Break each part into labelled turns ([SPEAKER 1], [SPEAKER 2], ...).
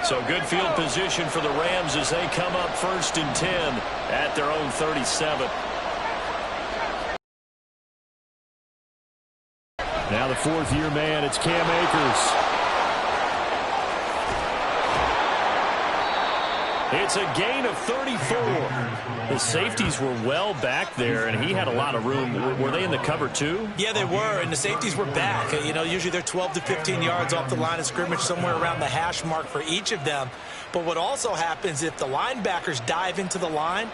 [SPEAKER 1] So good field position for the Rams as they come up 1st and 10 at their own 37.
[SPEAKER 2] Now the 4th-year man, it's Cam Akers.
[SPEAKER 1] It's a gain of 34. The safeties were well back there, and he had a lot of room. Were they in the cover too?
[SPEAKER 3] Yeah, they were, and the safeties were back. You know, usually they're 12 to 15 yards off the line of scrimmage, somewhere around the hash mark for each of them. But what also happens if the linebackers dive into the line,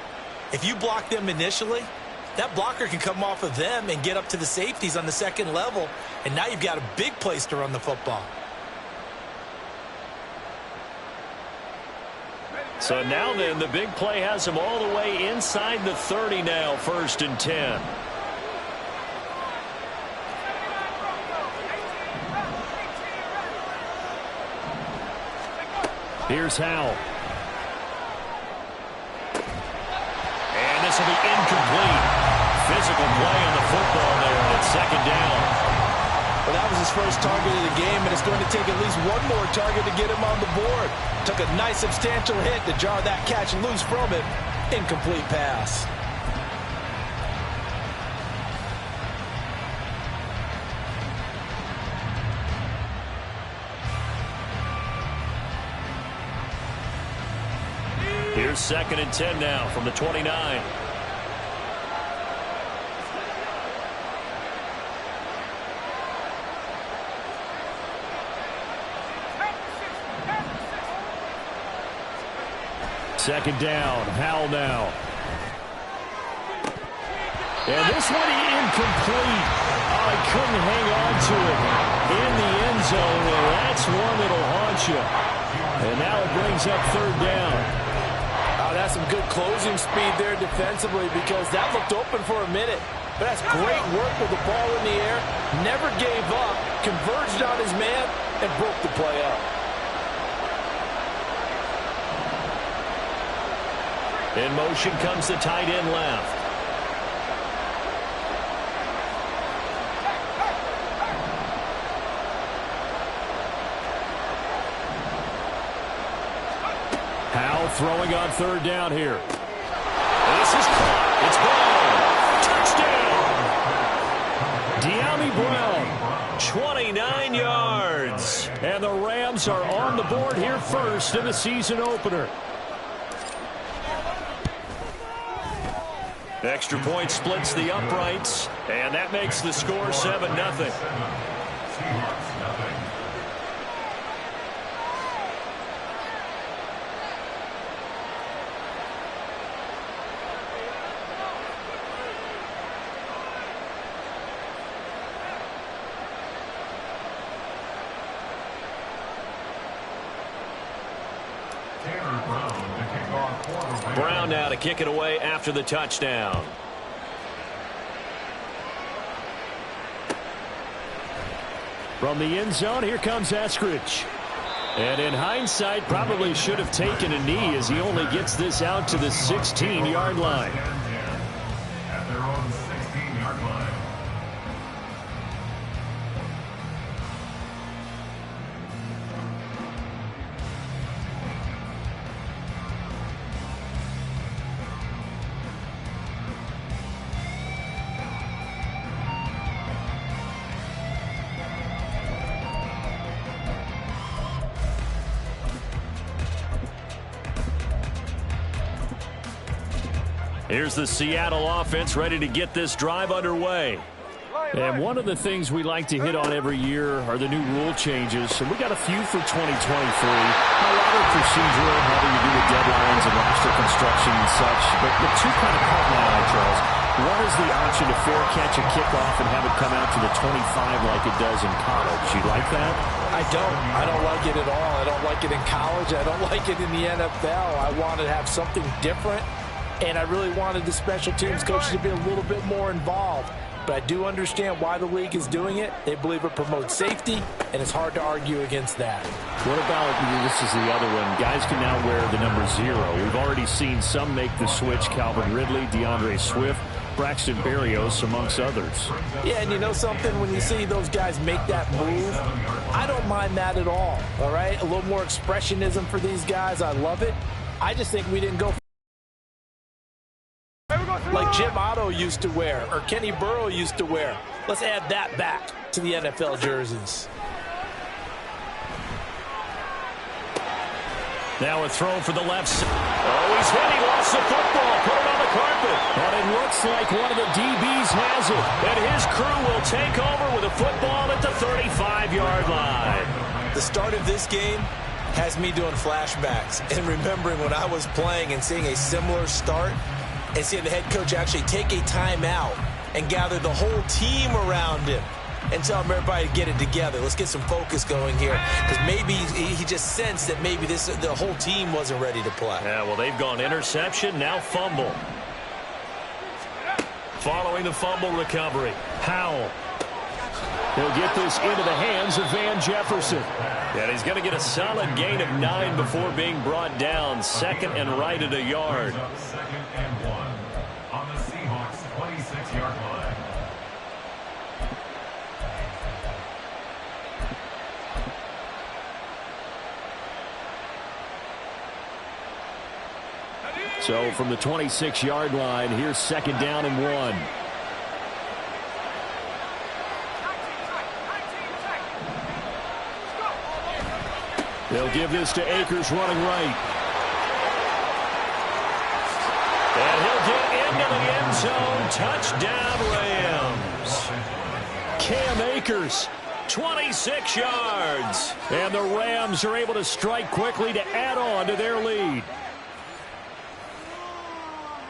[SPEAKER 3] if you block them initially, that blocker can come off of them and get up to the safeties on the second level, and now you've got a big place to run the football.
[SPEAKER 1] So now then, the big play has him all the way inside the 30 now, 1st and 10.
[SPEAKER 2] Here's Howell.
[SPEAKER 1] And this will be incomplete. Physical play on the football there, and it's 2nd down.
[SPEAKER 4] Well, that was his first target of the game, and it's going to take at least one more target to get him on the board. Took a nice substantial hit to jar that catch loose from him. Incomplete pass.
[SPEAKER 1] Here's 2nd and 10 now from the 29.
[SPEAKER 2] Second down, Howell now. And this one incomplete. Oh, he couldn't hang on to it in the end zone, and that's one that'll haunt you. And now it brings up 3rd down.
[SPEAKER 4] Oh, that's some good closing speed there defensively, because that looked open for a minute. But that's great work with the ball in the air. Never gave up, converged on his man, and broke the play up.
[SPEAKER 1] In motion comes the tight end left.
[SPEAKER 2] Howell throwing on 3rd down here.
[SPEAKER 1] This is caught. It's Brown. Touchdown. De'Ami Brown, 29 yards.
[SPEAKER 2] And the Rams are on the board here first in the season opener.
[SPEAKER 1] Extra point splits the uprights, and that makes the score 7-0. Brown now to kick it away after the touchdown.
[SPEAKER 2] From the end zone, here comes Eskridge. And in hindsight, probably should have taken a knee as he only gets this out to the 16-yard line.
[SPEAKER 5] At their own 16-yard line.
[SPEAKER 1] Here's the Seattle offense ready to get this drive underway.
[SPEAKER 2] And one of the things we like to hit on every year are the new rule changes. And we got a few for 2023. A lot of procedural, having to do with deadlines and roster construction and such. But the two kind of caught my eye, Charles. One is the option to fair catch a kickoff and have it come out to the 25 like it does in college. You like that?
[SPEAKER 4] I don't like it at all. I don't like it in college. I don't like it in the NFL. I want to have something different. And I really wanted the special teams coaches to be a little bit more involved. but I do understand why the league is doing it. They believe it promotes safety, and it's hard to argue against that.
[SPEAKER 2] What about, this is the other one, guys can now wear the number 0. We've already seen some make the switch, Calvin Ridley, DeAndre Swift, Braxton Berrios, amongst others.
[SPEAKER 4] Yeah, and you know something? When you see those guys make that move, I don't mind that at all right? A little more expressionism for these guys. I love it. I just think we didn't go like Jim Otto used to wear or Kenny Burrow used to wear. Let's add that back to the NFL jerseys.
[SPEAKER 1] Now a throw for the left side. Oh, he's hit. He lost the football. Put it on the carpet.
[SPEAKER 2] But it looks like one of the DBs has it.
[SPEAKER 1] And his crew will take over with a football at the 35-yard line.
[SPEAKER 3] The start of this game has me doing flashbacks and remembering when I was playing and seeing a similar start and seeing the head coach actually take a timeout and gather the whole team around him and tell everybody to get it together. Let's get some focus going here, because maybe he just sensed that maybe the whole team wasn't ready to play.
[SPEAKER 1] Yeah, well, they've gone interception, now fumble. Following the fumble recovery, Howell.
[SPEAKER 2] He'll get this into the hands of Van Jefferson.
[SPEAKER 1] And he's going to get a solid gain of 9 before being brought down. Second and right at a yard.
[SPEAKER 5] Second and 1 on the Seahawks 26-yard line.
[SPEAKER 2] So from the 26-yard line, here's second down and 1. They'll give this to Akers running right.
[SPEAKER 1] And he'll get into the end zone. Touchdown, Rams.
[SPEAKER 2] Cam Akers.
[SPEAKER 1] 26 yards.
[SPEAKER 2] And the Rams are able to strike quickly to add on to their lead.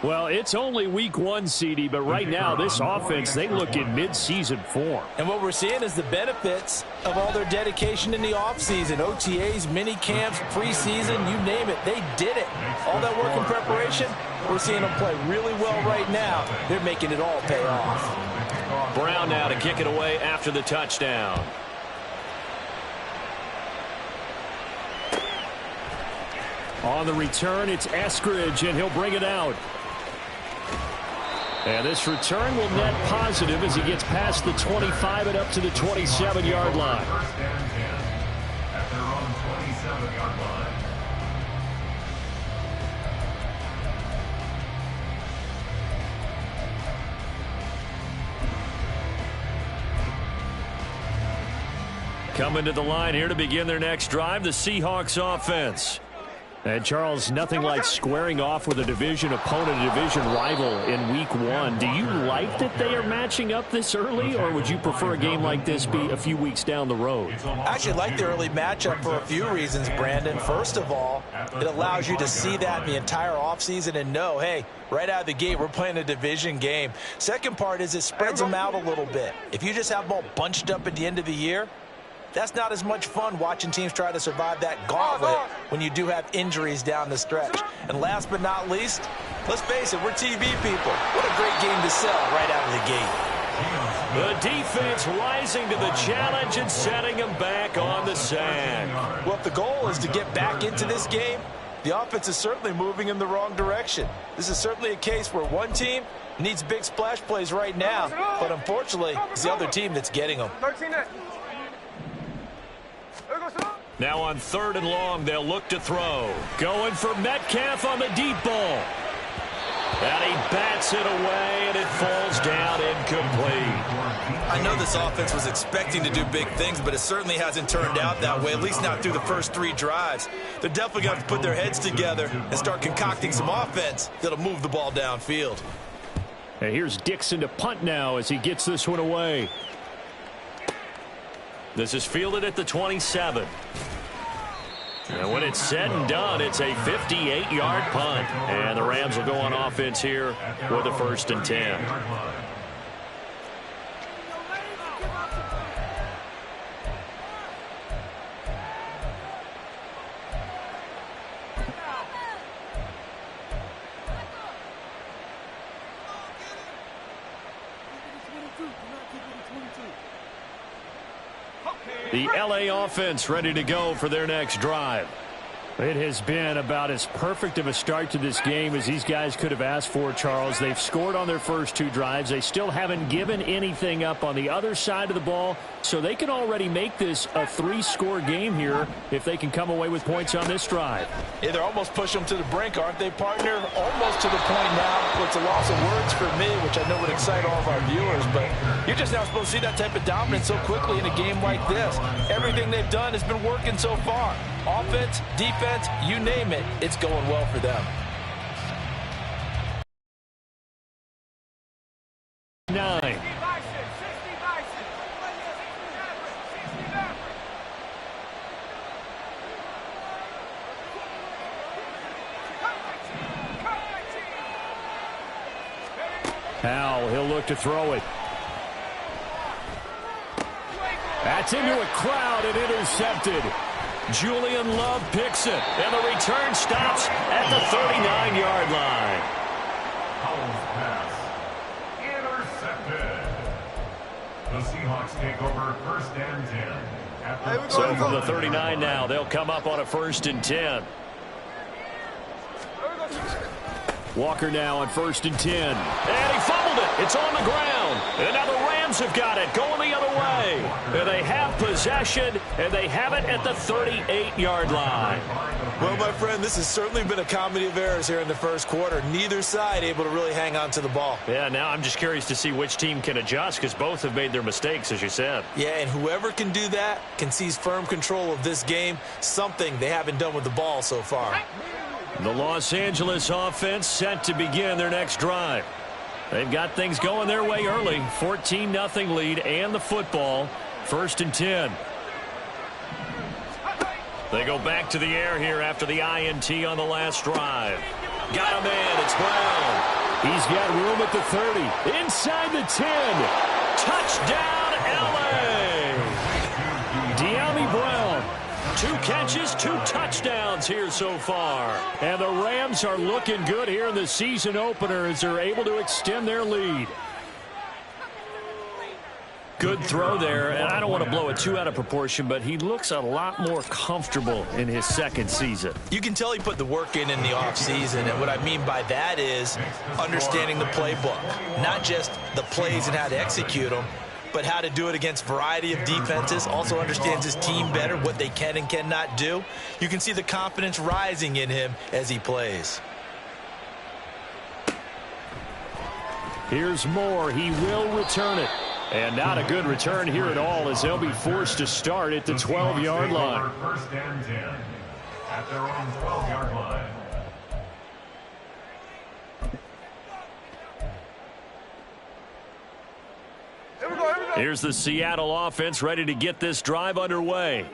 [SPEAKER 2] Well, it's only week 1, CD, but right now this offense, they look in mid-season form.
[SPEAKER 4] And what we're seeing is the benefits of all their dedication in the offseason. OTAs, mini camps, preseason, you name it. They did it. All that work in preparation, we're seeing them play really well right now. They're making it all pay off.
[SPEAKER 1] Brown now to kick it away after the touchdown.
[SPEAKER 2] On the return, it's Eskridge, and he'll bring it out. And this return will net positive as he gets past the 25 and up to the 27-yard line.
[SPEAKER 5] First and 10 at their own 27-yard line.
[SPEAKER 1] Coming to the line here to begin their next drive, the Seahawks offense.
[SPEAKER 2] And, Charles, nothing like squaring off with a division opponent, a division rival in week 1. Do you like that they are matching up this early, or would you prefer a game like this be a few weeks down the road?
[SPEAKER 3] I actually like the early matchup for a few reasons, Brandon. First of all, it allows you to see that in the entire offseason and know, hey, right out of the gate, we're playing a division game. Second part is it spreads them out a little bit. If you just have them all bunched up at the end of the year, that's not as much fun watching teams try to survive that gauntlet when you do have injuries down the stretch. And last but not least, let's face it, we're TV people. What a great game to sell right out of the gate.
[SPEAKER 1] The defense rising to the challenge and setting them back on the sand.
[SPEAKER 3] Well, if the goal is to get back into this game, the offense is certainly moving in the wrong direction. This is certainly a case where one team needs big splash plays right now, but unfortunately, it's the other team that's getting them.
[SPEAKER 1] Now on 3rd and long, they'll look to throw. Going for Metcalf on the deep ball. And he bats it away, and it falls down incomplete.
[SPEAKER 3] I know this offense was expecting to do big things, but it certainly hasn't turned out that way, at least not through the first 3 drives. They're definitely going to have to put their heads together and start concocting some offense that'll move the ball downfield.
[SPEAKER 2] And here's Dixon to punt now as he gets this one away.
[SPEAKER 1] This is fielded at the 27. And when it's said and done, it's a 58-yard punt. And the Rams will go on offense here with a 1st and 10.
[SPEAKER 2] The LA offense ready to go for their next drive. It has been about as perfect of a start to this game as these guys could have asked for, Charles. They've scored on their first 2 drives. They still haven't given anything up on the other side of the ball, so they can already make this a 3-score game here if they can come away with points on this drive.
[SPEAKER 4] Yeah, they're almost pushing them to the brink, aren't they, partner? Almost to the point now. It's a loss of words for me, which I know would excite all of our viewers, but you're just now supposed to see that type of dominance so quickly in a game like this. Everything they've done has been working so far. Offense, defense, you name it, it's going well for them.
[SPEAKER 2] 9. Now he'll look to throw it. That's into a crowd and intercepted. Julian Love picks it, and the return stops at the 39-yard line.
[SPEAKER 5] Howell's pass. Intercepted. The Seahawks take over 1st and 10.
[SPEAKER 2] So from the 39 now, they'll come up on a 1st and 10. Walker now on 1st and 10. And he fumbled it. It's on the ground. And now the Rams have got it going the other way. And they have possession, and they have it at the 38-yard line.
[SPEAKER 3] Well, my friend, this has certainly been a comedy of errors here in the first quarter. Neither side able to really hang on to the ball.
[SPEAKER 1] Yeah, now I'm just curious to see which team can adjust because both have made their mistakes, as you said.
[SPEAKER 3] Yeah, and whoever can do that can seize firm control of this game, something they haven't done with the ball so far.
[SPEAKER 2] The Los Angeles offense set to begin their next drive. They've got things going their way early. 14-0 lead and the football. 1st and 10. They go back to the air here after the INT on the last drive. Got a man. It's Brown. He's got room at the 30. Inside the 10. Touchdown, L.A. De'Ami Brown. 2 catches, 2 touchdowns here so far. And the Rams are looking good here in the season opener as they're able to extend their lead. Good throw there, and I don't want to blow it too out of proportion, but he looks a lot more comfortable in his 2nd season.
[SPEAKER 3] You can tell he put the work in the offseason, and what I mean by that is understanding the playbook, not just the plays and how to execute them, but how to do it against a variety of defenses. Also understands his team better, what they can and cannot do. You can see the confidence rising in him as he plays.
[SPEAKER 2] Here's Moore. He will return it. And not a good return here at all as they'll be forced to start at the 12-yard line.
[SPEAKER 5] 1st and 10 at their own 12-yard line.
[SPEAKER 2] Here's the Seattle offense ready to get this drive underway.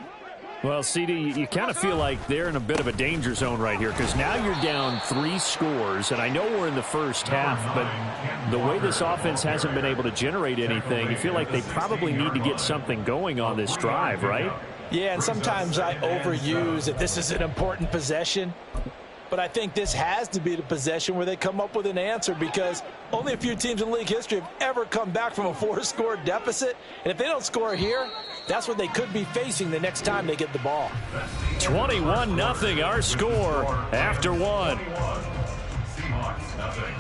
[SPEAKER 2] Well, CD, you kind of feel like they're in a bit of a danger zone right here because now you're down 3 scores, and I know we're in the first half, but the way this offense hasn't been able to generate anything, you feel like they probably need to get something going on this drive, right?
[SPEAKER 4] Yeah, and sometimes I overuse that this is an important possession. But I think this has to be the possession where they come up with an answer because only a few teams in league history have ever come back from a 4-score deficit. And if they don't score here, that's what they could be facing the next time they get the ball.
[SPEAKER 2] 21-0 our score after 1.
[SPEAKER 5] Seahawks nothing.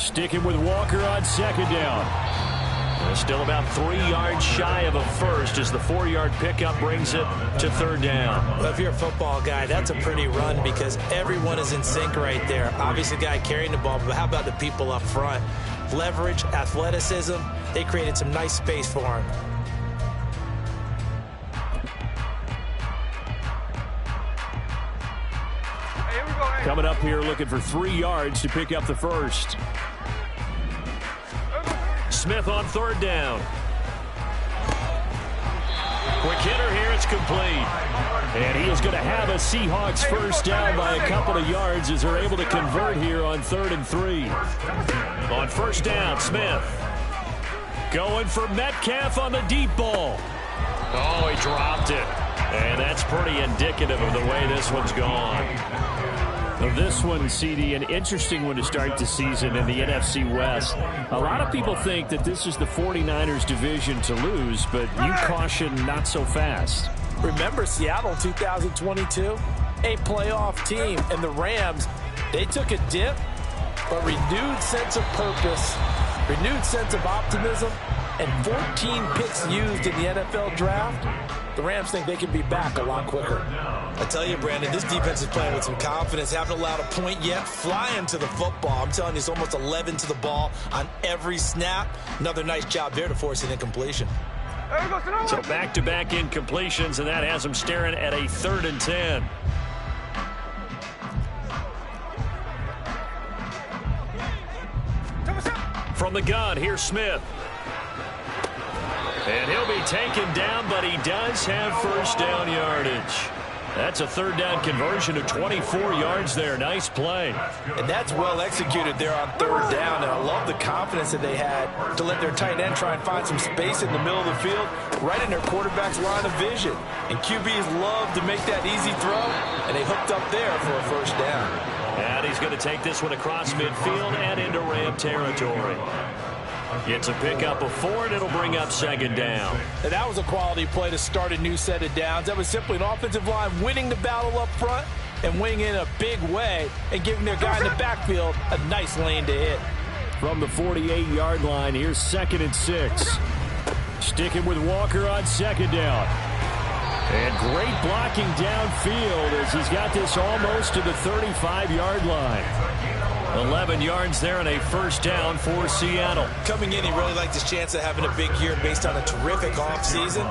[SPEAKER 2] Sticking with Walker on 2nd down. They're still about 3 yards shy of a first as the 4-yard pickup brings it to 3rd down.
[SPEAKER 3] Well, if you're a football guy, that's a pretty run because everyone is in sync right there. Obviously, the guy carrying the ball, but how about the people up front? Leverage, athleticism, they created some nice space for him.
[SPEAKER 2] Coming up here looking for 3 yards to pick up the first. Smith on 3rd down. Quick hitter here. It's
[SPEAKER 1] complete. And he is going to have a Seahawks first down by a couple of yards as they're able to convert here on 3rd and 3. On first down, Smith. Going for Metcalf on the deep ball. Oh, he dropped it. And that's pretty indicative of the way this one's gone.
[SPEAKER 2] Well, this one, CD, an interesting one to start the season in the NFC West. A lot of people think that this is the 49ers division to lose, but you caution not so fast.
[SPEAKER 4] Remember Seattle 2022? A playoff team, and the Rams, they took a dip, but renewed sense of purpose, renewed sense of optimism, and 14 picks used in the NFL draft. The Rams think they can be back a lot quicker.
[SPEAKER 3] I tell you, Brandon, this defense is playing with some confidence. Haven't allowed a point yet. Flying to the football. I'm telling you, it's almost 11 to the ball on every snap. Another nice job there to force an incompletion.
[SPEAKER 1] So back-to-back incompletions, and that has them staring at a 3rd and 10. From the gun, here's Smith. And he'll be taken down, but he does have first down yardage. That's a 3rd down conversion of 24 yards there. Nice play.
[SPEAKER 4] And that's well executed there on 3rd down. And I love the confidence that they had to let their tight end try and find some space in the middle of the field, right in their quarterback's line of vision. And QBs love to make that easy throw, and they hooked up there for a first down.
[SPEAKER 1] And he's going to take this one across midfield and into Ram territory. It's a pickup of 4, and it'll bring up 2nd down.
[SPEAKER 4] And that was a quality play to start a new set of downs. That was simply an offensive line winning the battle up front and winning in a big way and giving their guy in the backfield a nice lane to hit.
[SPEAKER 2] From the 48-yard line, here's 2nd and 6. Sticking with Walker on 2nd down. And great blocking downfield as he's got this almost to the 35-yard line. 11 yards there and a first down for Seattle.
[SPEAKER 3] Coming in, he really liked his chance of having a big year based on a terrific offseason.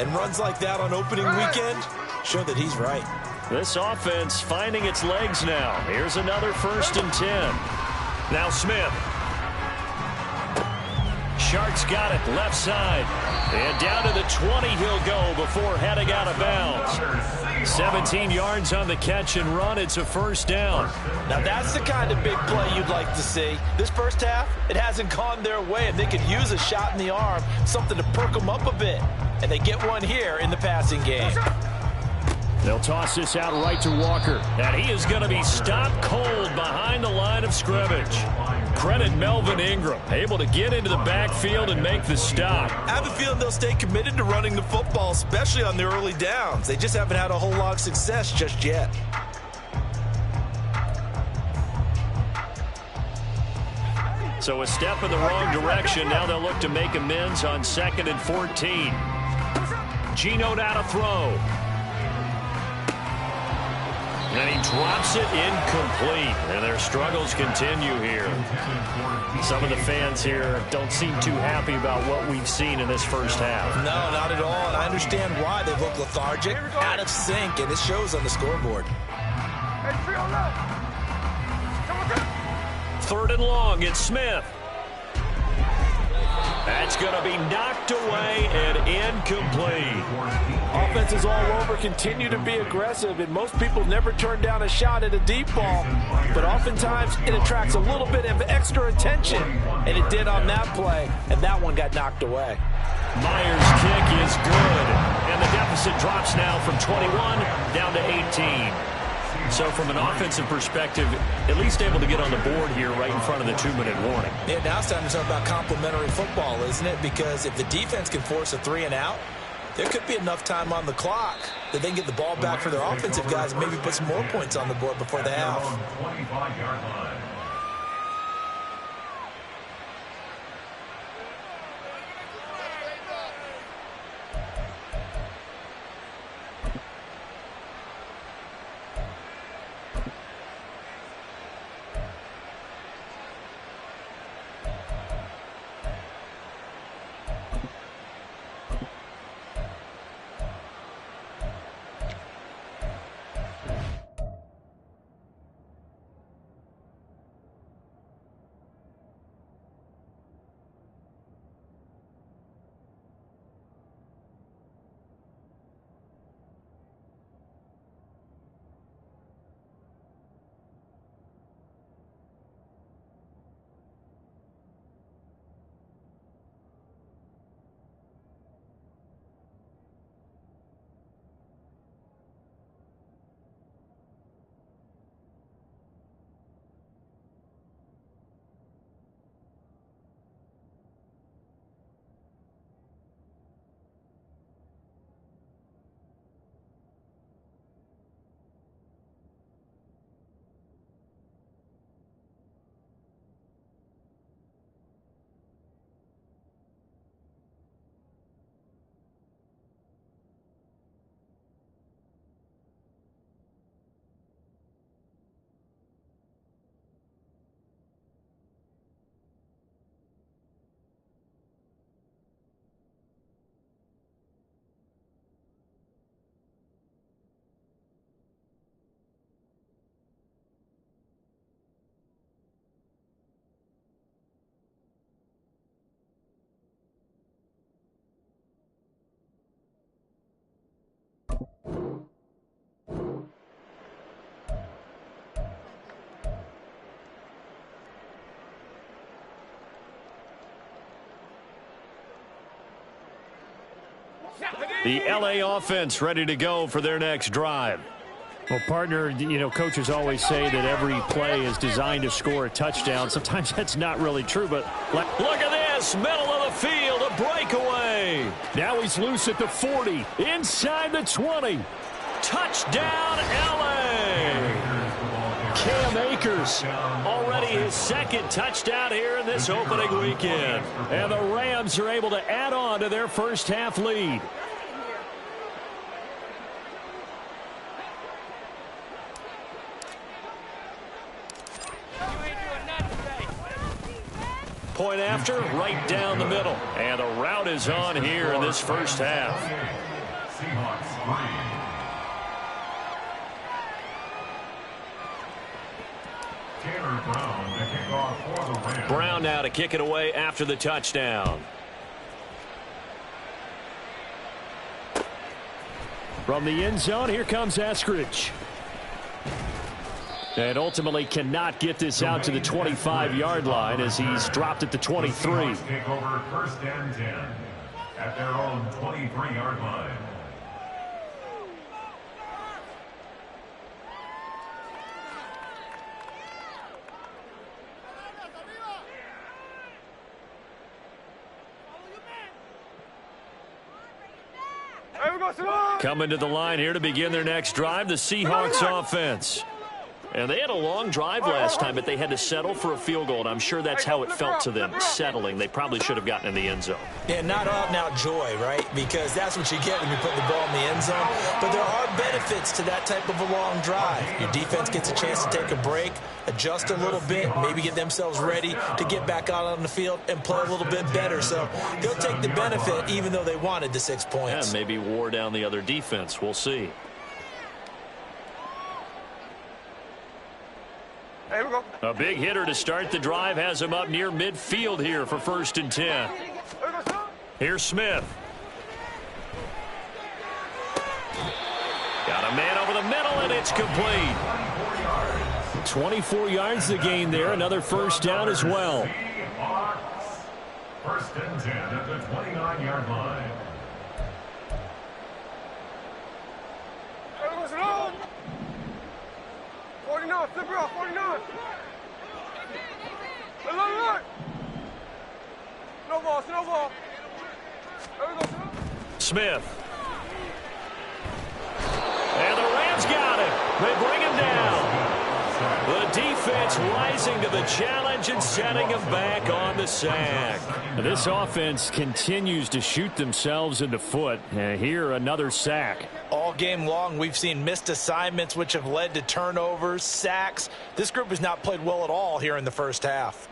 [SPEAKER 3] And runs like that on opening weekend show that he's right.
[SPEAKER 1] This offense finding its legs now. Here's another 1st and 10. Now Smith. Shark's got it left side. And down to the 20 he'll go before heading out of bounds. 17 yards on the catch and run. It's a first down.
[SPEAKER 4] Now that's the kind of big play you'd like to see. This first half, it hasn't gone their way, and they could use a shot in the arm, something to perk them up a bit. And they get one here in the passing game.
[SPEAKER 2] They'll toss this out right to Walker.
[SPEAKER 1] And he is going to be stopped cold behind the line of scrimmage. Credit Melvin Ingram, able to get into the backfield and make the stop.
[SPEAKER 3] I have a feeling they'll stay committed to running the football, especially on their early downs. They just haven't had a whole lot of success just yet.
[SPEAKER 1] So a step in the wrong direction. Now they'll look to make amends on 2nd and 14. Geno now to throw. And he drops it incomplete. And their struggles continue here. Some of the fans here don't seem too happy about what we've seen in this first half.
[SPEAKER 3] No, not at all. And I understand why. They look lethargic, out of sync, and it shows on the scoreboard.
[SPEAKER 1] 3rd and long, it's Smith. That's going to be knocked away and incomplete.
[SPEAKER 4] Offenses all over continue to be aggressive, and most people never turn down a shot at a deep ball. But oftentimes, it attracts a little bit of extra attention, and it did on that play, and that one got knocked away.
[SPEAKER 1] Myers' kick is good, and the deficit drops now from 21 down to 18. So from an offensive perspective, at least able to get on the board here right in front of the 2-minute warning.
[SPEAKER 3] Yeah, now it's time to talk about complementary football, isn't it? Because if the defense can force a 3-and-out, there could be enough time on the clock that they can get the ball back for their offensive guys and maybe put some more points on the board before the half.
[SPEAKER 5] 25-yard line.
[SPEAKER 1] The LA offense ready to go for their next drive.
[SPEAKER 2] Well, partner, you know, coaches always say that every play is designed to score a touchdown. Sometimes that's not really true, but
[SPEAKER 1] look at this, middle of the field, a breakaway.
[SPEAKER 2] Now he's loose at the 40, inside the 20.
[SPEAKER 1] Touchdown, LA. Cam Akers, already his second touchdown here in this opening weekend.
[SPEAKER 2] And the Rams are able to add on to their first half lead.
[SPEAKER 1] Point after, right down the middle. And the route is on here in this first half. Brown now to kick it away after the touchdown.
[SPEAKER 2] From the end zone, here comes Eskridge. And ultimately cannot get this out to the 25-yard line as he's dropped at the 23.
[SPEAKER 5] Take over first and 10 at their own 23-yard line.
[SPEAKER 1] Coming to the line here to begin their next drive, the Seahawks offense. And they had a long drive last time, but they had to settle for a field goal, and I'm sure that's how it felt to them, settling. They probably should have gotten in the end zone.
[SPEAKER 3] Yeah, not out-and-out joy, right? Because that's what you get when you put the ball in the end zone. But there are benefits to that type of a long drive. Your defense gets a chance to take a break, adjust a little bit, maybe get themselves ready to get back out on the field and play a little bit better. So they'll take the benefit even though they wanted the 6 points.
[SPEAKER 1] Yeah, maybe wore down the other defense. We'll see. A big hitter to start the drive has him up near midfield here for first and 10. Here's Smith. Got a man over the middle, and it's complete.
[SPEAKER 2] 24 yards to gain there. Another first down as well.
[SPEAKER 5] First and 10 at the 29-yard line.
[SPEAKER 1] Smith. And the Rams got it. They bring him down. The defense rising to the challenge and setting him back on the sack.
[SPEAKER 2] This offense continues to shoot themselves in the foot. Here, another sack.
[SPEAKER 3] All game long, we've seen missed assignments, which have led to turnovers, sacks. This group has not played well at all here in the first half.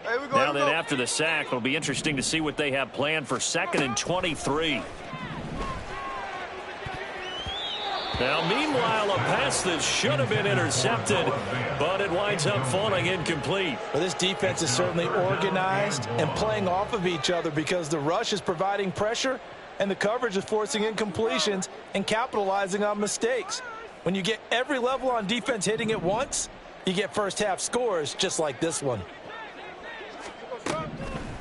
[SPEAKER 1] Now then, after the sack, it'll be interesting to see what they have planned for 2nd and 23. Now, meanwhile, a pass that should have been intercepted, but it winds up falling incomplete.
[SPEAKER 3] Well, this defense is certainly organized and playing off of each other because the rush is providing pressure and the coverage is forcing incompletions and capitalizing on mistakes. When you get every level on defense hitting at once, you get first-half scores just like this one.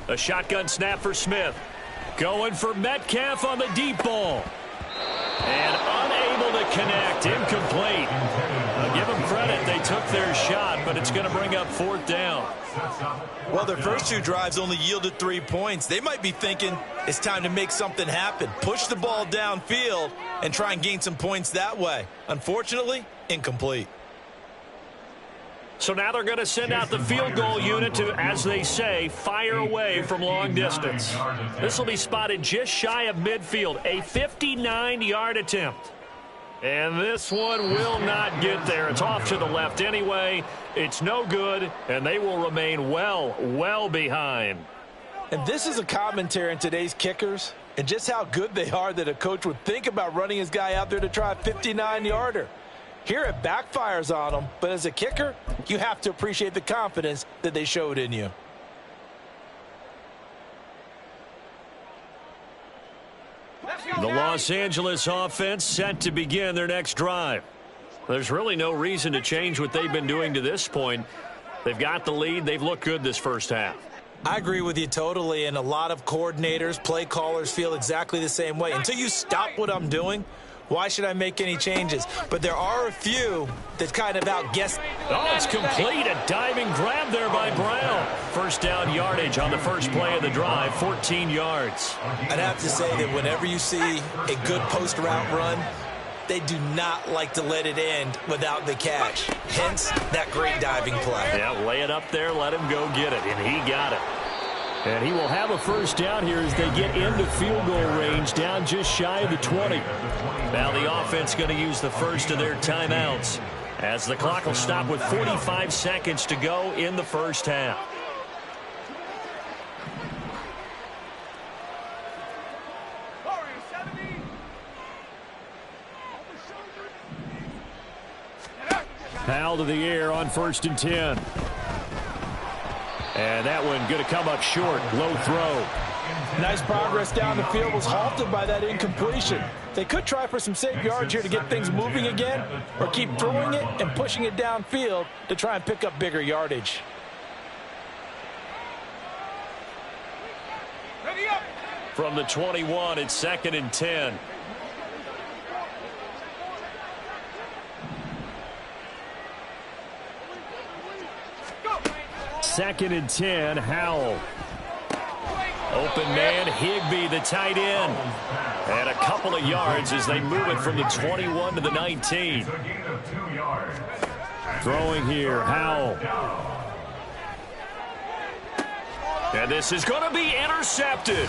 [SPEAKER 1] A shotgun snap for Smith. Going for Metcalf on the deep ball. And unable to connect. Incomplete. Give them credit. They took their shot, but it's going to bring up 4th down.
[SPEAKER 3] Well, their first 2 drives only yielded 3 points. They might be thinking it's time to make something happen. Push the ball downfield and try and gain some points that way. Unfortunately, incomplete.
[SPEAKER 1] So now they're going to send out the field goal unit to, as they say, fire away from long distance. This will be spotted just shy of midfield, a 59-yard attempt. And this one will not get there. It's off to the left anyway. It's no good, and they will remain well behind.
[SPEAKER 3] And this is a commentary on today's kickers and just how good they are that a coach would think about running his guy out there to try a 59-yarder. Here it backfires on them, but as a kicker, you have to appreciate the confidence that they showed in you.
[SPEAKER 1] The Los Angeles offense set to begin their next drive. There's really no reason to change what they've been doing to this point. They've got the lead. They've looked good this first half.
[SPEAKER 3] I agree with you totally, and a lot of coordinators, play callers feel exactly the same way. Until you stop what I'm doing, why should I make any changes? But there are a few that kind of outguess.
[SPEAKER 1] Oh, it's complete. A diving grab there by Brown. First down yardage on the first play of the drive, 14 yards.
[SPEAKER 3] I'd have to say that whenever you see a good post route run, they do not like to let it end without the catch. Hence, that great diving play.
[SPEAKER 1] Yeah, lay it up there, let him go get it, and he got it.
[SPEAKER 2] And he will have a first down here as they get into field goal range, down just shy of the 20.
[SPEAKER 1] Now the offense going to use the first of their timeouts as the clock will stop with 45 seconds to go in the first half.
[SPEAKER 2] Foul to the air on 1st and 10. And that one going to come up short. Low throw.
[SPEAKER 4] Nice progress down the field was halted by that incompletion. They could try for some safe yards here to get things moving again, or keep throwing it and pushing it downfield to try and pick up bigger yardage.
[SPEAKER 1] From the 21, it's 2nd and 10.
[SPEAKER 2] Second and 10, Howell.
[SPEAKER 1] Open man, Higbee, the tight end. And a couple of yards as they move it from the 21 to the 19.
[SPEAKER 2] Throwing here, Howell.
[SPEAKER 1] And this is going to be intercepted.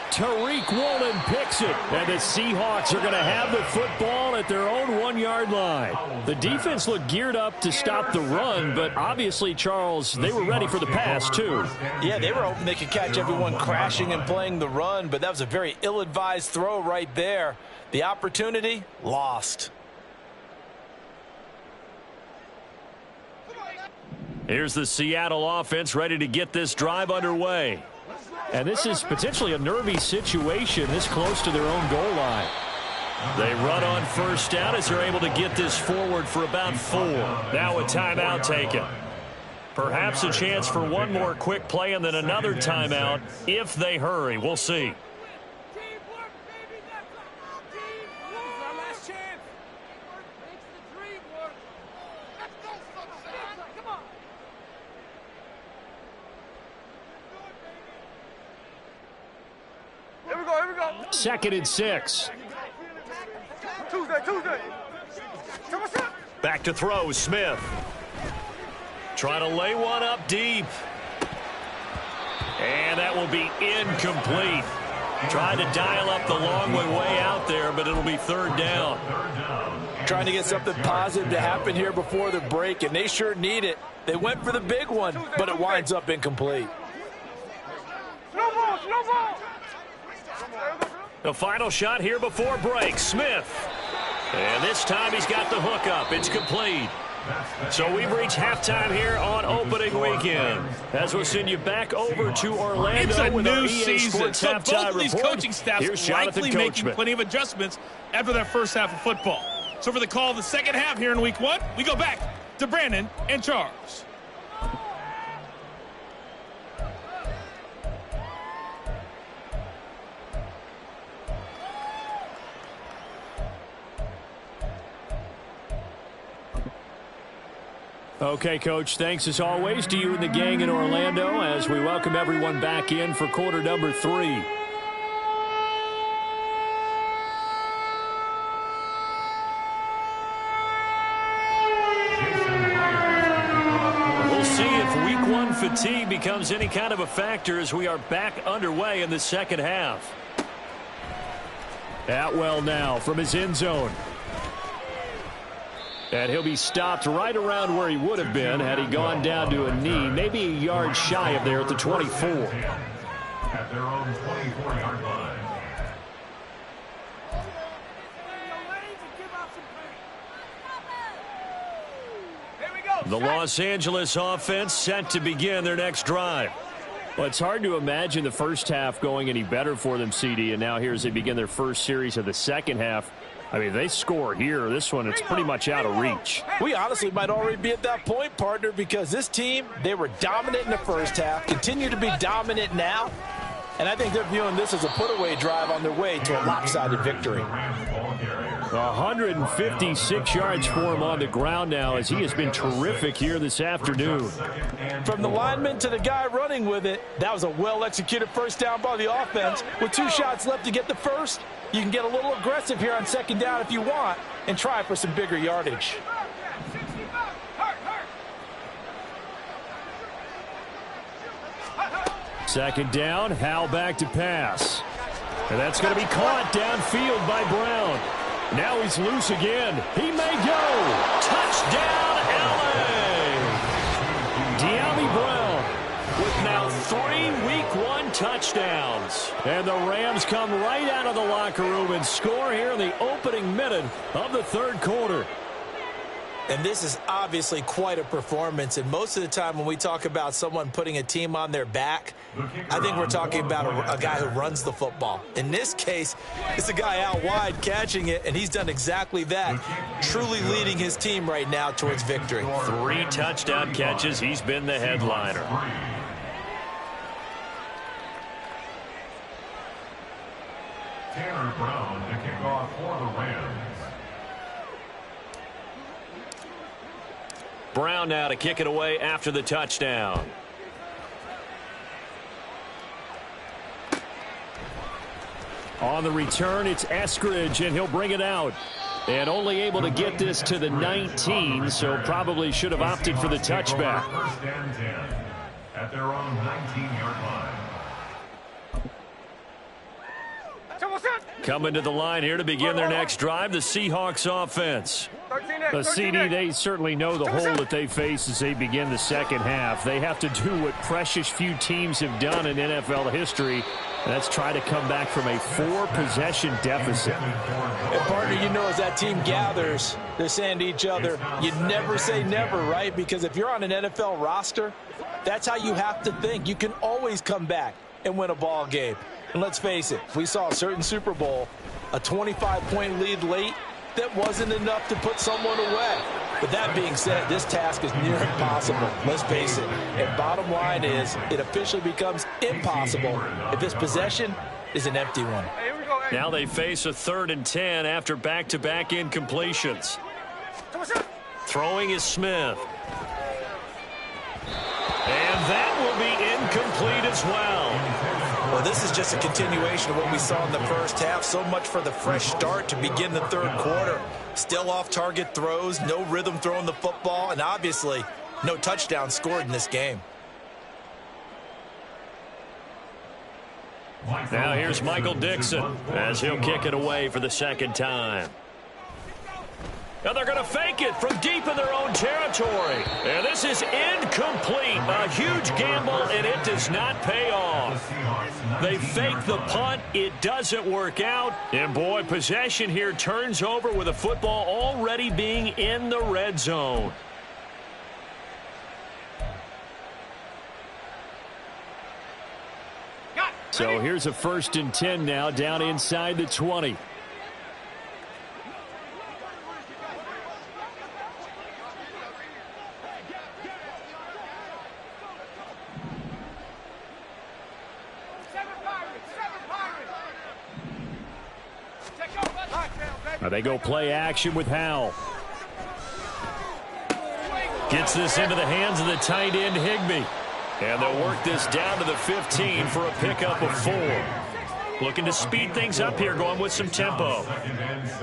[SPEAKER 2] Tariq Woolen picks it, and the Seahawks are going to have the football at their own 1-yard line. The defense looked geared up to stop the run, but obviously, Charles, they were ready for the pass, too.
[SPEAKER 4] Yeah, they were hoping they could catch everyone crashing and playing the run, but that was a very ill-advised throw right there. The opportunity, lost.
[SPEAKER 1] Here's the Seattle offense ready to get this drive underway.
[SPEAKER 2] And this is potentially a nervy situation this close to their own goal line.
[SPEAKER 1] They run on first down as they're able to get this forward for about 4. Now a timeout taken. Perhaps a chance for one more quick play and then another timeout if they hurry. We'll see.
[SPEAKER 2] Second and 6.
[SPEAKER 1] Back to throw, Smith. Trying to lay one up deep. And that will be incomplete. Trying to dial up the long way out there, but it'll be 3rd down.
[SPEAKER 4] Trying to get something positive to happen here before the break, and they sure need it. They went for the big one, but it winds up incomplete.
[SPEAKER 1] The final shot here before break, Smith. And this time he's got the hook up. It's complete. So we've reached halftime here on opening weekend. As we'll send you back over to Orlando.
[SPEAKER 6] It's a
[SPEAKER 1] with
[SPEAKER 6] new
[SPEAKER 1] EA
[SPEAKER 6] season,
[SPEAKER 1] Sports
[SPEAKER 6] so both
[SPEAKER 1] halftime
[SPEAKER 6] of these
[SPEAKER 1] report.
[SPEAKER 6] coaching staffs
[SPEAKER 1] Here's
[SPEAKER 6] likely
[SPEAKER 1] Jonathan
[SPEAKER 6] making
[SPEAKER 1] Coachman.
[SPEAKER 6] plenty of adjustments after that first half of football. So for the call of the second half here in week 1, we go back to Brandon and Charles.
[SPEAKER 2] Okay, Coach, thanks as always to you and the gang in Orlando as we welcome everyone back in for quarter number 3.
[SPEAKER 1] We'll see if week 1 fatigue becomes any kind of a factor as we are back underway in the second half.
[SPEAKER 2] Atwell now from his end zone. And he'll be stopped right around where he would have been had he gone down to a knee, maybe a yard shy of there at the 24.
[SPEAKER 5] At their own 24-yard line.
[SPEAKER 1] The Los Angeles offense set to begin their next drive.
[SPEAKER 2] Well, it's hard to imagine the first half going any better for them, CD, and now here as they begin their first series of the second half. I mean, they score here. This one, it's pretty much out of reach.
[SPEAKER 4] We honestly might already be at that point, partner, because this team, they were dominant in the first half, continue to be dominant now, and I think they're viewing this as a put-away drive on their way to a lopsided victory.
[SPEAKER 2] 156 yards for him on the ground now as he has been terrific here this afternoon.
[SPEAKER 4] From the lineman to the guy running with it, that was a well-executed first down by the offense. With 2 shots left to get the first, you can get a little aggressive here on second down if you want and try for some bigger yardage.
[SPEAKER 2] Second down, Howell back to pass. And that's going to be caught downfield by Brown. Now he's loose again. He may go. Touchdown, LA! De'Ami Brown with now 3 Week 1 touchdowns. And the Rams come right out of the locker room and score here in the opening minute of the third quarter.
[SPEAKER 3] And this is obviously quite a performance. And most of the time when we talk about someone putting a team on their back, I think we're talking about a guy who runs the football. In this case, it's a guy out wide catching it, and he's done exactly that, truly leading his team right now towards victory.
[SPEAKER 1] 3 touchdown catches. He's been the headliner.
[SPEAKER 5] Tanner Brown to kick off for the Rams.
[SPEAKER 1] Brown now to kick it away after the touchdown.
[SPEAKER 2] On the return, it's Eskridge, and he'll bring it out. And only able to get this to the 19, so probably should have opted for the touchback.
[SPEAKER 5] First and 10 at their own 19-yard line.
[SPEAKER 2] Coming to the line here to begin their next drive, the Seahawks offense. The CD, they certainly know the hole that they face as they begin the second half. They have to do what precious few teams have done in NFL history, and that's try to come back from a 4-possession deficit.
[SPEAKER 4] And partner, you know, as that team gathers, they're saying to each other, you never say never, right? Because if you're on an NFL roster, that's how you have to think. You can always come back and win a ball game. And let's face it, we saw a certain Super Bowl, a 25-point lead late, that wasn't enough to put someone away. But that being said, this task is near impossible. Let's face it. And bottom line is, it officially becomes impossible if this possession is an empty one.
[SPEAKER 1] Now they face a 3rd and 10 after back-to-back incompletions. Throwing is Smith. And that will be incomplete as well.
[SPEAKER 3] Well, this is just a continuation of what we saw in the first half. So much for the fresh start to begin the third quarter. Still off-target throws, no rhythm throwing the football, and obviously no touchdown scored in this game.
[SPEAKER 1] Now here's Michael Dixon as he'll kick it away for the second time. And they're going to fake it from deep in their own territory. And this is incomplete. A huge gamble, and it does not pay off. They fake the punt. It doesn't work out. And, boy, possession here turns over with a football already being in the red zone.
[SPEAKER 2] So here's a 1st and 10 now down inside the 20. Now they go play action with Howell. Gets this into the hands of the tight end Higbee. And they'll work this down to the 15 for a pickup of 4. Looking to speed things up here, going with some tempo.
[SPEAKER 5] 2nd and 6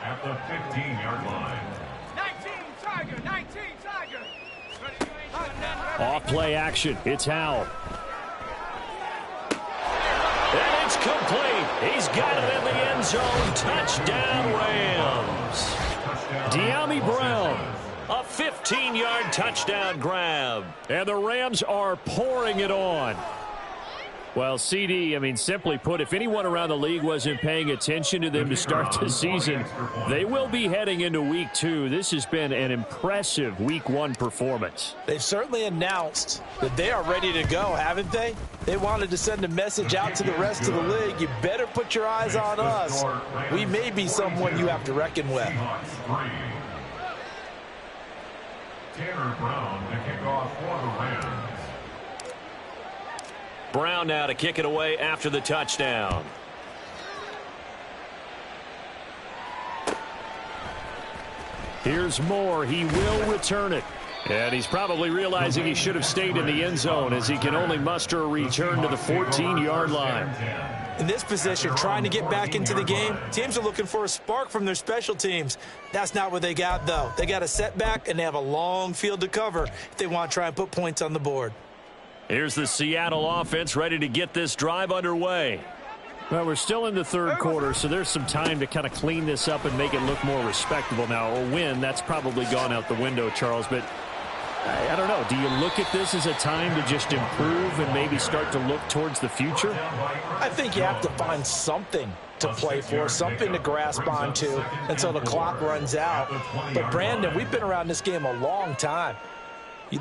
[SPEAKER 5] at the 15-yard line.
[SPEAKER 6] 19 Tiger.
[SPEAKER 2] Off play action. It's Howell.
[SPEAKER 1] And it's complete. He's got it in the end zone. Touchdown, Rams.
[SPEAKER 2] De'Ami Brown.
[SPEAKER 1] A 15-yard touchdown grab.
[SPEAKER 2] And the Rams are pouring it on. Well, CD, I mean, simply put, if anyone around the league wasn't paying attention to them to start the season, they will be heading into week 2. This has been an impressive week 1 performance.
[SPEAKER 4] They've certainly announced that they are ready to go, haven't they? They wanted to send a message out to the rest of the league. You better put your eyes on us. We may be someone you have to reckon with.
[SPEAKER 5] Tanner Brown to kick off for the Rams.
[SPEAKER 1] Brown now to kick it away after the touchdown.
[SPEAKER 2] Here's Moore. He will return it. And he's probably realizing he should have stayed in the end zone as he can only muster a return to the 14-yard line.
[SPEAKER 3] In this position, trying to get back into the game, teams are looking for a spark from their special teams. That's not what they got, though. They got a setback, and they have a long field to cover if they want to try and put points on the board.
[SPEAKER 1] Here's the Seattle offense ready to get this drive underway.
[SPEAKER 2] Well, we're still in the third quarter, so there's some time to kind of clean this up and make it look more respectable. Now, a win, that's probably gone out the window, Charles, but I don't know. Do you look at this as a time to just improve and maybe start to look towards the future?
[SPEAKER 4] I think you have to find something to play for, something to grasp onto until the clock runs out. But, Brandon, we've been around this game a long time.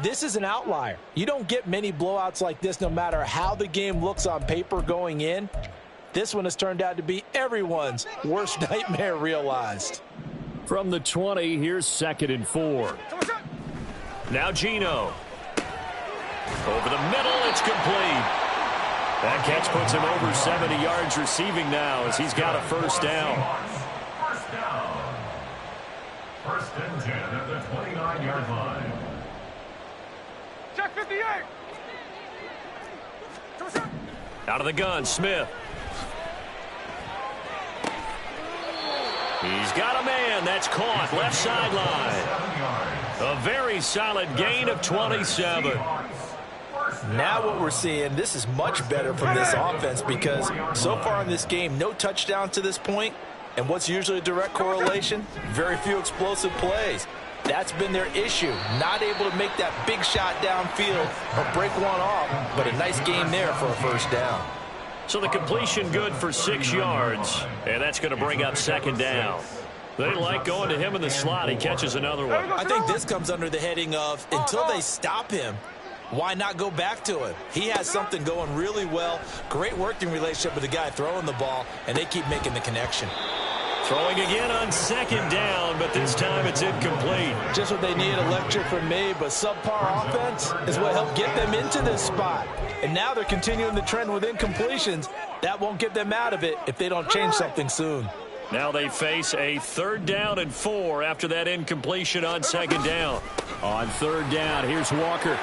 [SPEAKER 4] This is an outlier. You don't get many blowouts like this no matter how the game looks on paper going in. This one has turned out to be everyone's worst nightmare realized.
[SPEAKER 2] From the 20, here's 2nd and 4.
[SPEAKER 1] Now Geno. Over the middle, it's complete. That catch puts him over 70 yards receiving now as he's got a first down.
[SPEAKER 5] First and 10 at the 29-yard line.
[SPEAKER 6] Check 58.
[SPEAKER 1] Out of the gun, Smith. He's got a man. That's caught. Left sideline. A very solid gain of 27.
[SPEAKER 4] Now what we're seeing, this is much better from this offense because so far in this game, no touchdowns to this point. And what's usually a direct correlation? Very few explosive plays. That's been their issue. Not able to make that big shot downfield or break one off, but a nice game there for a first down.
[SPEAKER 1] So the completion good for 6 yards, and that's going to bring up 2nd down. They like going to him in the slot. He catches another one.
[SPEAKER 3] I think this comes under the heading of until they stop him, why not go back to him? He has something going really well. Great working relationship with the guy throwing the ball, and they keep making the connection.
[SPEAKER 1] Throwing again on 2nd down, but this time it's incomplete.
[SPEAKER 4] Just what they need, a lecture from me, but subpar offense is what helped get them into this spot. And now they're continuing the trend with incompletions. That won't get them out of it if they don't change something soon.
[SPEAKER 1] Now they face a 3rd down and 4 after that incompletion on 2nd down.
[SPEAKER 2] On 3rd down, here's Walker.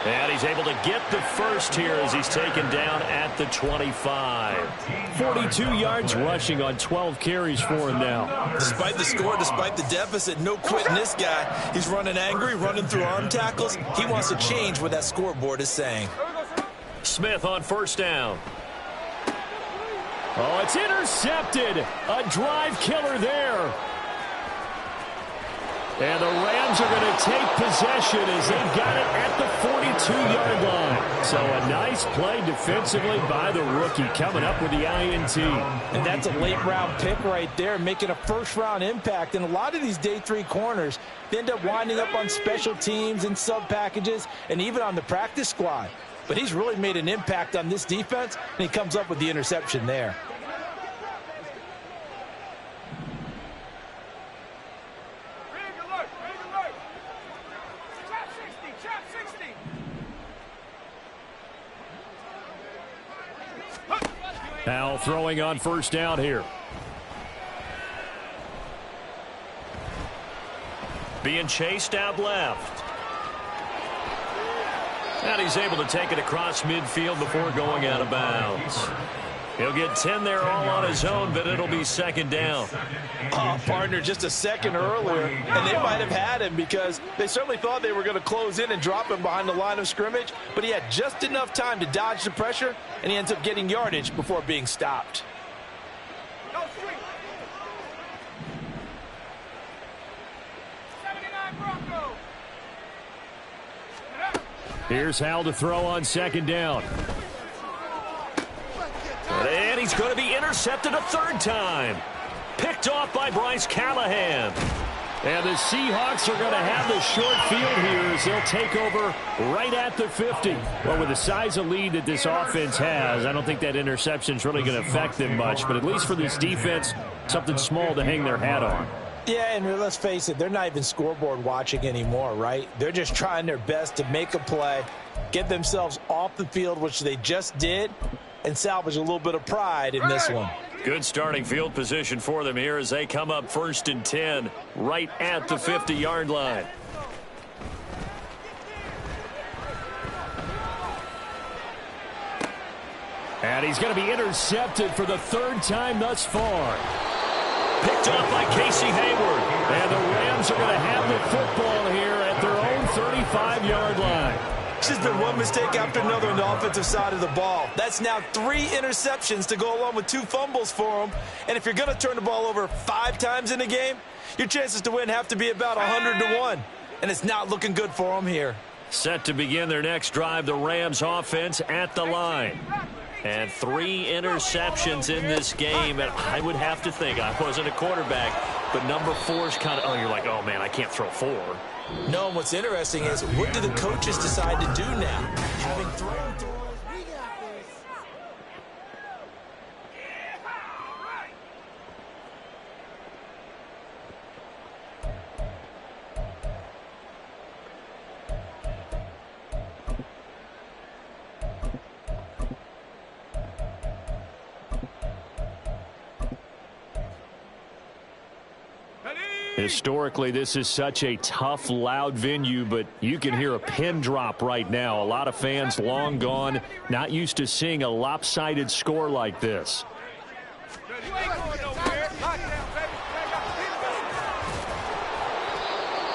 [SPEAKER 1] And he's able to get the first here as he's taken down at the 25.
[SPEAKER 2] 42 yards rushing on 12 carries for him now.
[SPEAKER 3] Despite the score, despite the deficit, no quitting this guy. He's running angry, running through arm tackles. He wants to change what that scoreboard is saying.
[SPEAKER 1] Smith on 1st down.
[SPEAKER 2] Oh, it's intercepted. A drive killer there. And the Rams are going to take possession as they've got it at the 42-yard line. So a nice play defensively by the rookie coming up with the INT.
[SPEAKER 4] And that's a late-round pick right there, making a first-round impact. And a lot of these day 3 corners, they end up winding up on special teams and sub-packages and even on the practice squad. But he's really made an impact on this defense, and he comes up with the interception there.
[SPEAKER 2] Now throwing on 1st down here.
[SPEAKER 1] Being chased out left. And he's able to take it across midfield before going out of bounds. He'll get 10 there all on his own, but it'll be 2nd down.
[SPEAKER 4] Partner, just a second earlier, and they might have had him because they certainly thought they were going to close in and drop him behind the line of scrimmage, but he had just enough time to dodge the pressure, and he ends up getting yardage before being stopped.
[SPEAKER 2] Here's Hal to throw on second down.
[SPEAKER 1] And he's going to be intercepted a third time. Picked off by Bryce Callahan.
[SPEAKER 2] And the Seahawks are going to have the short field here as they'll take over right at the 50. Well, with the size of lead that this offense has, I don't think that interception is really going to affect them much. But at least for this defense, something small to hang their hat on.
[SPEAKER 4] Yeah, and let's face it, they're not even scoreboard watching anymore, right? They're just trying their best to make a play, get themselves off the field, which they just did, and salvage a little bit of pride in this one.
[SPEAKER 1] Good starting field position for them here as they come up 1st and 10 right at the 50-yard line.
[SPEAKER 2] And he's going to be intercepted for the third time thus far.
[SPEAKER 1] Picked up by Casey Hayward.
[SPEAKER 2] And the Rams are going to have the football here at their own 35-yard line.
[SPEAKER 4] It's just been one mistake after another on the offensive side of the ball. That's now 3 interceptions to go along with 2 fumbles for them. And if you're going to turn the ball over 5 times in a game, your chances to win have to be about 100-1. And it's not looking good for them here.
[SPEAKER 1] Set to begin their next drive, the Rams offense at the line. And 3 interceptions in this game. And I would have to think, I wasn't a quarterback, but number 4 is kind of, you're like, oh, man, I can't throw 4.
[SPEAKER 4] No, and what's interesting is, what do the coaches decide to do now? Having thrown through.
[SPEAKER 2] Historically, this is such a tough, loud venue, but you can hear a pin drop right now. A lot of fans long gone, not used to seeing a lopsided score like this.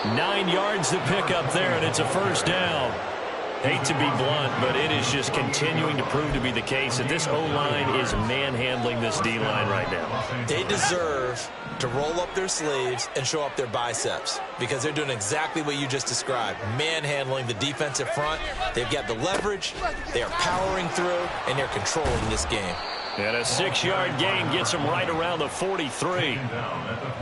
[SPEAKER 1] 9 yards to pick up there, and it's a first down. Hate to be blunt, but it is just continuing to prove to be the case that this O-line is manhandling this D-line right now.
[SPEAKER 4] They deserve to roll up their sleeves and show up their biceps because they're doing exactly what you just described, manhandling the defensive front. They've got the leverage, they are powering through, and they're controlling this game.
[SPEAKER 1] And a 6-yard gain gets them right around the 43.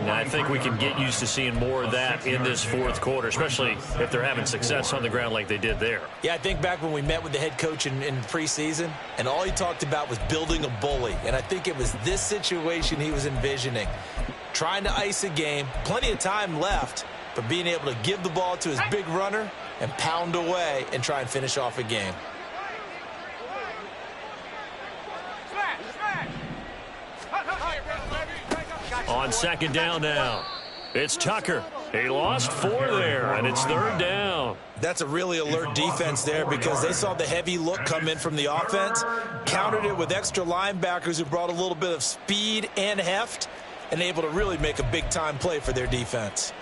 [SPEAKER 1] And I think we can get used to seeing more of that in this fourth quarter, especially if they're having success on the ground like they did there.
[SPEAKER 4] Yeah, I think back when we met with the head coach in preseason, and all he talked about was building a bully. And I think it was this situation he was envisioning. Trying to ice a game, plenty of time left, but being able to give the ball to his big runner and pound away and try and finish off a game.
[SPEAKER 1] On second down now, it's Tucker. He lost 4 there, and it's third down.
[SPEAKER 4] That's a really alert defense there because they saw the heavy look come in from the offense, countered it with extra linebackers who brought a little bit of speed and heft, and able to really make a big-time play for their defense.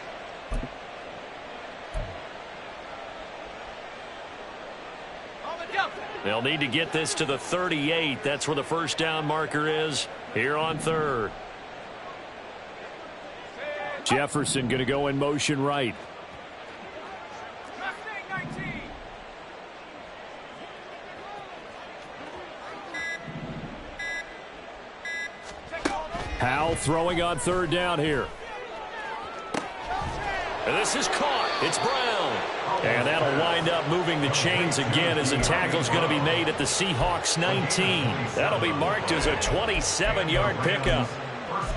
[SPEAKER 1] They'll need to get this to the 38. That's where the first down marker is here on third.
[SPEAKER 2] Jefferson going to go in motion right. Hal throwing on third down here.
[SPEAKER 1] And this is caught. It's Brown. And that'll wind up moving the chains again as the tackle's going to be made at the Seahawks 19. That'll be marked as a 27-yard pickup.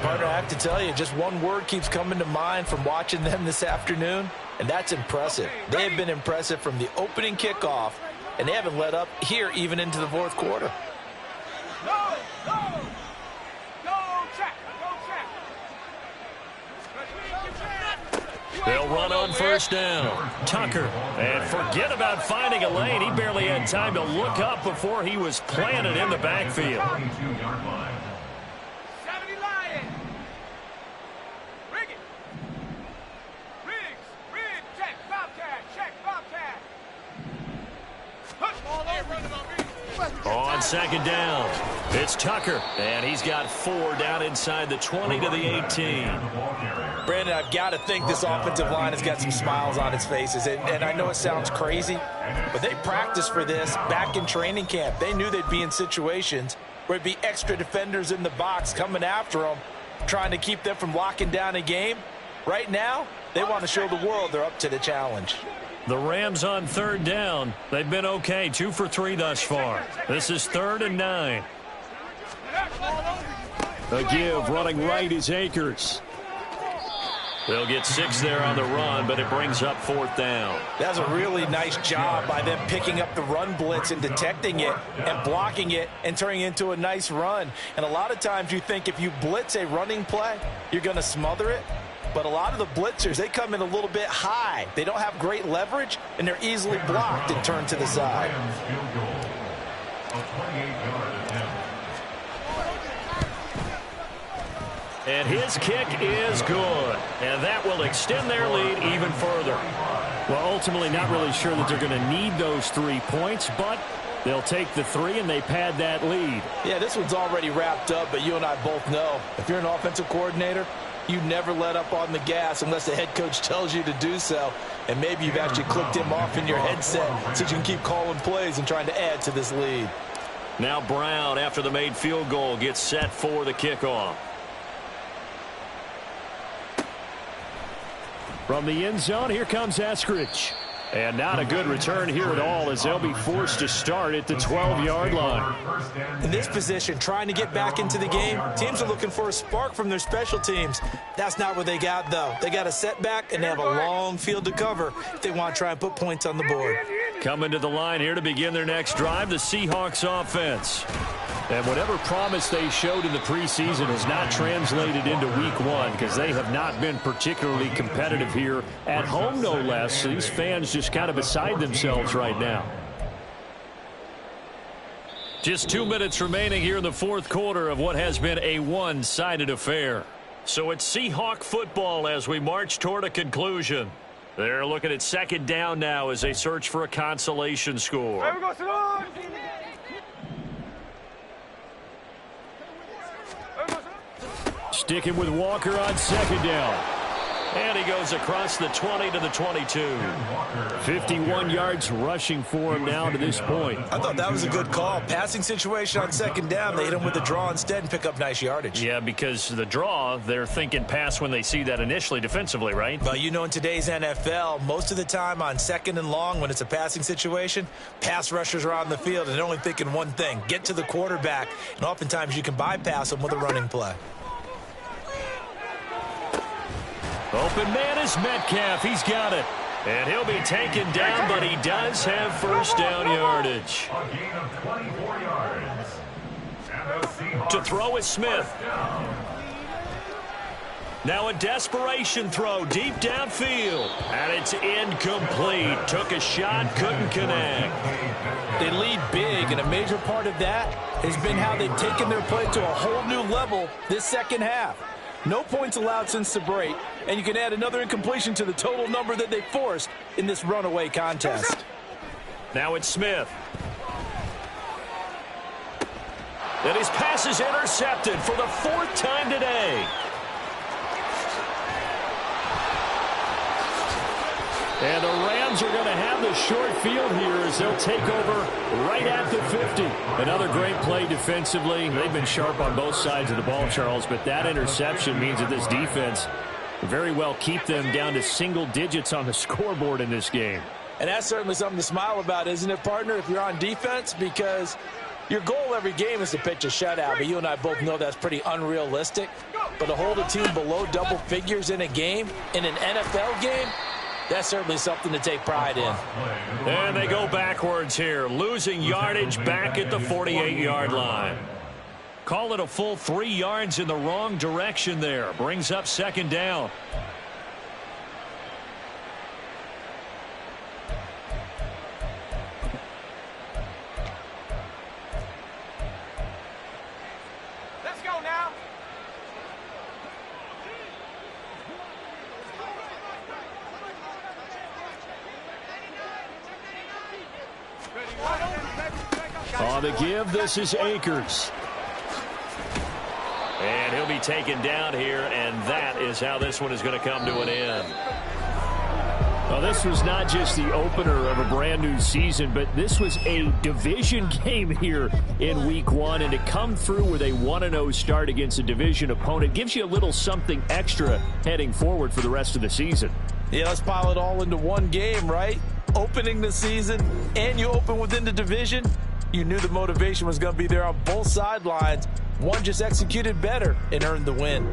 [SPEAKER 4] Partner, I have to tell you, just one word keeps coming to mind from watching them this afternoon, and that's impressive. They have been impressive from the opening kickoff, and they haven't let up here even into the fourth quarter.
[SPEAKER 1] They'll run on first down. Tucker. And forget about finding a lane. He barely had time to look up before he was planted in the backfield. On second down, it's Tucker, and he's got 4 down inside the 20 to the 18.
[SPEAKER 3] Brandon, I've got to think this offensive line has got some smiles on its faces. And I know it sounds crazy, but they practiced for this back in training camp. They knew they'd be in situations where it'd be extra defenders in the box coming after them, trying to keep them from locking down a game. Right now, they want to show the world they're up to the challenge.
[SPEAKER 1] The Rams on third down. They've been okay, 2 for 3 thus far. This is 3rd and 9.
[SPEAKER 2] A give running right is Akers.
[SPEAKER 1] They'll get 6 there on the run, but it brings up 4th down.
[SPEAKER 3] That's a really nice job by them picking up the run blitz and detecting it and blocking it and turning it into a nice run. And a lot of times you think if you blitz a running play, you're going to smother it. But a lot of the blitzers, they come in a little bit high. They don't have great leverage, and they're easily blocked and turned to the side.
[SPEAKER 1] And his kick is good. And that will extend their lead even further.
[SPEAKER 2] Well, ultimately not really sure that they're going to need those 3 points, but they'll take the 3 and they pad that lead.
[SPEAKER 3] Yeah, this one's already wrapped up, but you and I both know if you're an offensive coordinator, you never let up on the gas unless the head coach tells you to do so. And maybe you've actually clicked him off in your headset so you can keep calling plays and trying to add to this lead.
[SPEAKER 1] Now Brown, after the made field goal, gets set for the kickoff.
[SPEAKER 2] From the end zone, here comes Eskridge. And not a good return here at all as they'll be forced to start at the 12-yard line.
[SPEAKER 3] In this position, trying to get back into the game, teams are looking for a spark from their special teams. That's not what they got, though. They got a setback, and they have a long field to cover if they want to try and put points on the board.
[SPEAKER 1] Coming to the line here to begin their next drive, the Seahawks offense.
[SPEAKER 2] And whatever promise they showed in the preseason has not translated into week 1 because they have not been particularly competitive here at home, no less. These fans just kind of beside themselves right now.
[SPEAKER 1] Just 2 minutes remaining here in the 4th quarter of what has been a one-sided affair. So it's Seahawk football as we march toward a conclusion. They're looking at second down now as they search for a consolation score.
[SPEAKER 7] There we go, Salon!
[SPEAKER 2] Sticking with Walker on second down.
[SPEAKER 1] And he goes across the 20 to the 22.
[SPEAKER 2] 51 yards rushing for him now to this point.
[SPEAKER 3] I thought that was a good call. Passing situation on second down. They hit him with the draw instead and pick up nice yardage.
[SPEAKER 1] Yeah, because the draw, they're thinking pass when they see that initially defensively, right?
[SPEAKER 3] But you know, in today's NFL, most of the time on second and long, when it's a passing situation, pass rushers are on the field and they're only thinking one thing, get to the quarterback. And oftentimes you can bypass them with a running play.
[SPEAKER 1] Open man is Metcalf. He's got it. And he'll be taken down, but he does have first down yardage.
[SPEAKER 5] A gain of 24 yards. And the Seahawks
[SPEAKER 1] To throw is Smith. Now a desperation throw deep downfield. And it's incomplete. Took a shot, couldn't connect.
[SPEAKER 3] They lead big, and a major part of that has been how they've taken their play to a whole new level this second half. No points allowed since the break, and you can add another incompletion to the total number that they forced in this runaway contest.
[SPEAKER 1] Now it's Smith. And his pass is intercepted for the 4th time today.
[SPEAKER 2] And the Rams are going to have the short field here as they'll take over right at the 50. Another great play defensively. They've been sharp on both sides of the ball, Charles, but that interception means that this defense very well keep them down to single digits on the scoreboard in this game.
[SPEAKER 3] And that's certainly something to smile about, isn't it, partner, if you're on defense? Because your goal every game is to pitch a shutout, but you and I both know that's pretty unrealistic. But to hold a team below double figures in a game, in an NFL game, that's certainly something to take pride in.
[SPEAKER 1] And they go backwards here, losing yardage back at the 48-yard line. Call it a full 3 yards in the wrong direction there. Brings up second down.
[SPEAKER 7] Let's go now.
[SPEAKER 2] On the give, this is Akers.
[SPEAKER 1] And he'll be taken down here, and that is how this one is going to come to an end.
[SPEAKER 2] Well, this was not just the opener of a brand new season, but this was a division game here in week 1. And to come through with a 1-0 start against a division opponent gives you a little something extra heading forward for the rest of the season.
[SPEAKER 4] Yeah, let's pile it all into one game, right? Opening the season, and you open within the division. You knew the motivation was going to be there on both sidelines. One just executed better and earned the win.